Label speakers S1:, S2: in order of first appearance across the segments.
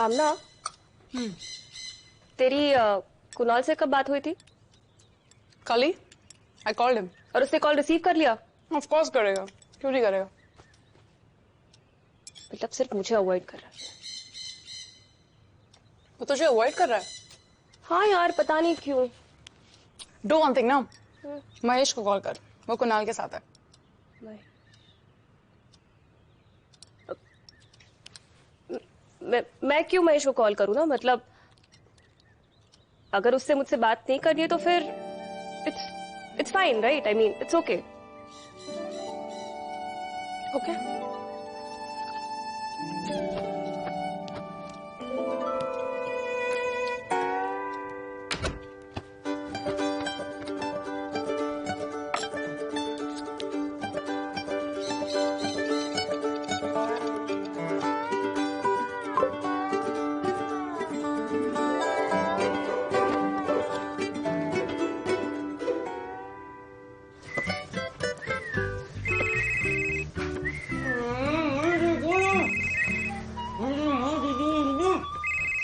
S1: कामना, तेरी कुणाल से कब बात हुई थी?
S2: कल ही आई कॉल्ड हिम।
S1: और उसने कॉल रिसीव कर लिया?
S2: ऑफ कोर्स करेगा, क्यों नहीं करेगा।
S1: मतलब सिर्फ मुझे अवॉइड कर रहा है।
S2: वो तुझे अवॉइड कर रहा है?
S1: हाँ यार, पता नहीं क्यों।
S2: डू वन थिंग ना, महेश को कॉल कर, वो कुणाल के साथ है।
S1: मैं क्यों महेश को कॉल करूँ ना, मतलब अगर उससे मुझसे बात नहीं करनी है तो फिर it's fine right, I mean it's okay. Okay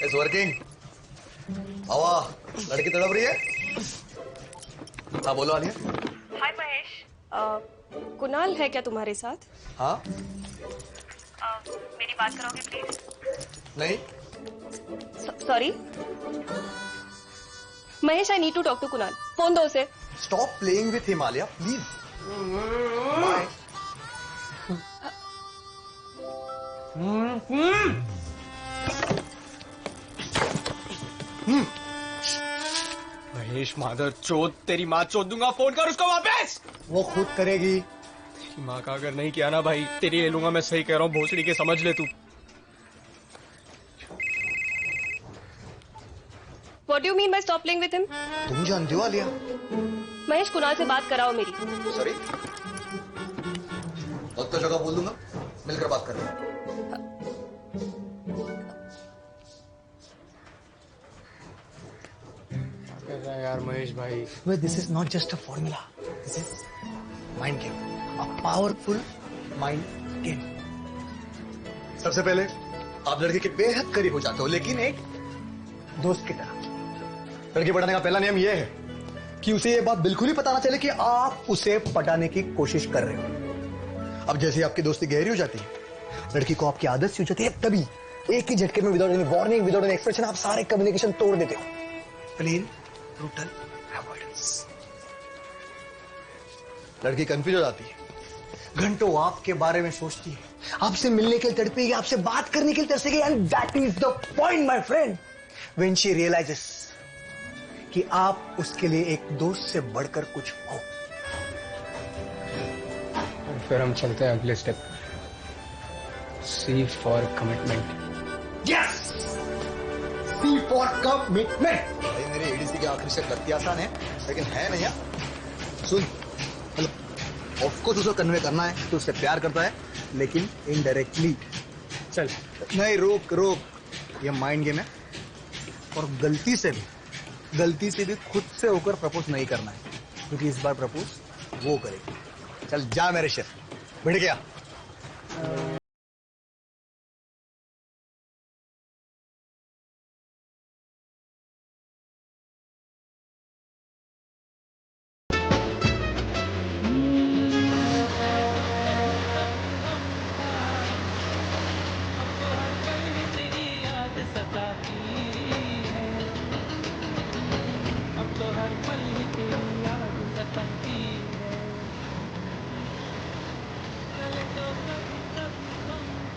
S3: it's working. हवा लड़की तड़प रही है। हाँ बोलो आलिया।
S1: हाय महेश, कुणाल है क्या तुम्हारे साथ?
S3: हाँ
S1: मेरी बात करोगे प्लीज?
S3: नहीं।
S1: Sorry Mahesh, I need to talk to Kunal. Phone दो उसे।
S3: Stop playing with him Alia please. Bye.
S4: Mahesh मादर चोद, तेरी माँ चोद दूंगा। फोन कर उसको वापस।
S3: वो खुद करेगी।
S4: तेरी माँ का अगर नहीं किया ना भाई, तेरी ले लूंगा। मैं सही कह रहा हूँ, भोसड़ी के समझ ले तू।
S1: What do you mean by stop playing with him?
S3: तुम जानती हो आलिया।
S1: महेश, कुणाल से बात कराओ मेरी।
S3: सॉरी, वक्त तो जगह बोल दूंगा, मिलकर बात कर रहे हैं।
S4: यार महेश भाई,
S3: Well, this is not just a formula. This is mind game. A powerful mind game. सबसे पहले आप लड़के के बेहद करीब हो जाते हो, लेकिन एक दोस्त की तरह। लड़की पटाने का पहला नियम यह है कि उसे ये बात बिल्कुल ही पता ना चले कि आप उसे पटाने की कोशिश कर रहे हो। अब जैसे आपकी दोस्ती गहरी हो जाती है, लड़की को आपकी आदत सी हो जाती है, तभी एक ही झटके में without any warning, without any expression आप सारे कम्युनिकेशन तोड़ देते हो। Plain brutal avoidance. लड़की कंफ्यूज हो जाती है, घंटों आपके बारे में सोचती है, आपसे मिलने के लिए तड़पेगी, आपसे बात करने के लिए तरसेगी, and that is the point my friend, when she realizes कि आप उसके लिए एक दोस्त से बढ़कर कुछ हो।
S4: फिर हम चलते हैं अगले step. C for commitment.
S3: Yes, C for commitment. भाई मेरे एडीसी के आखिरी से लगती आसान है, लेकिन है नहीं यार। सुन, मतलब ऑफकोर्स उसको कन्वे करना है तो उससे प्यार करता है, लेकिन इनडायरेक्टली।
S4: चल।
S3: नहीं, रोक रोक, ये माइंड गेम है। और गलती से भी खुद से होकर प्रपोज नहीं करना है, क्योंकि इस बार प्रपोज वो करेगी। चल जा मेरे शेर, बैठ गया।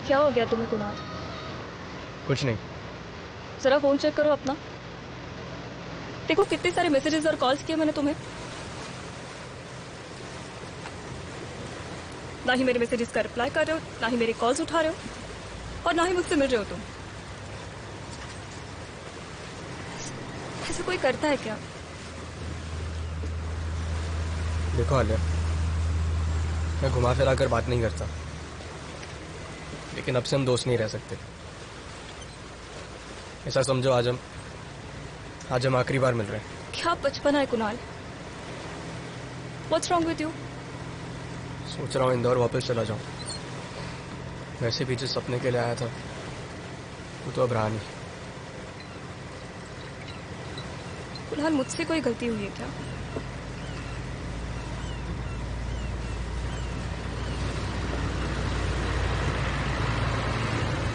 S1: क्या हो गया तुम्हें कुणाल?
S4: कुछ नहीं।
S1: जरा फोन चेक करो अपना। देखो कितने सारे मैसेजेस और कॉल्स किए मैंने तुम्हें। ना ही मेरे मैसेजेस का रिप्लाई कर रहे हो, ना ही मेरे कॉल्स उठा रहे हो, और ना ही मुझसे मिल रहे हो तुम। ऐसा कोई करता है क्या?
S4: देखो आलिया, मैं घुमा फिरा कर बात नहीं करता, लेकिन अब से हम दोस्त नहीं रह सकते। ऐसा समझो, आज हम आखिरी बार मिल रहे हैं।
S1: क्या बचपना है Kunal? What's wrong with you?
S4: सोच रहा हूँ इंदौर वापस चला जाऊं। वैसे भी जिस सपने के लिए आया था वो तो अब रहा नहीं।
S1: फिलहाल मुझसे कोई गलती हुई है क्या?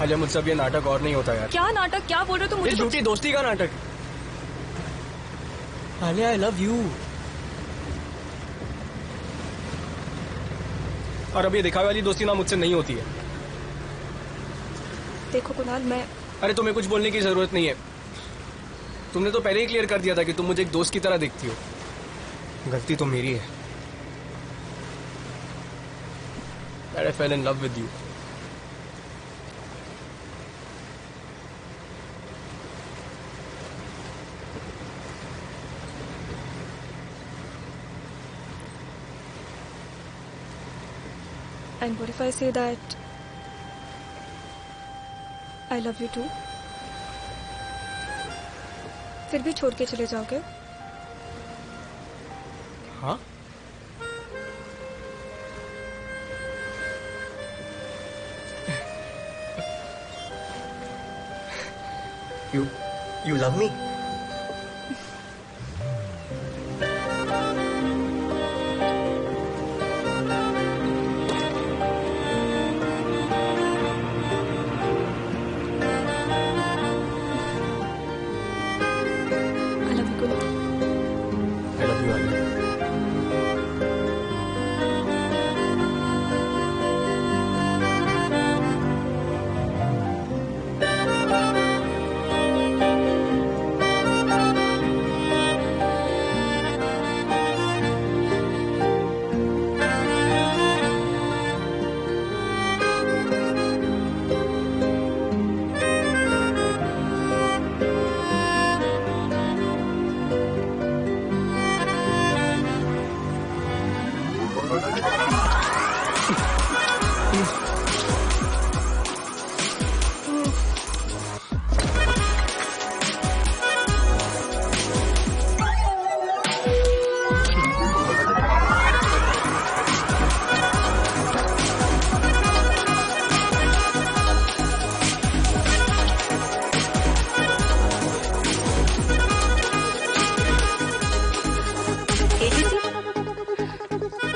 S4: आलिया, मुझसे अब ये नाटक और नहीं होता यार।
S1: क्या नाटक? क्या बोल रहे हो तुम?
S4: ये
S1: मुझे
S4: झूठी दोस्ती का नाटक। Alia, I love you. और अब ये दिखावे वाली दोस्ती ना मुझसे नहीं होती है।
S1: देखो कुणाल, मैं
S4: अरे तुम्हें कुछ बोलने की जरूरत नहीं है। तुमने तो पहले ही क्लियर कर दिया था कि तुम मुझे एक दोस्त की तरह दिखती हो। गलती तो मेरी है। I fell in love with you.
S1: And what if I say that I love you too? फिर भी छोड़ के चले जाओगे?
S4: हाँ?
S3: You love me?
S1: I love you, Kunal.
S4: I love you, Alia.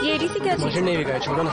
S1: ये एडीसी क्या चीज?
S4: मुझे नहीं बिका है, छोड़ो ना।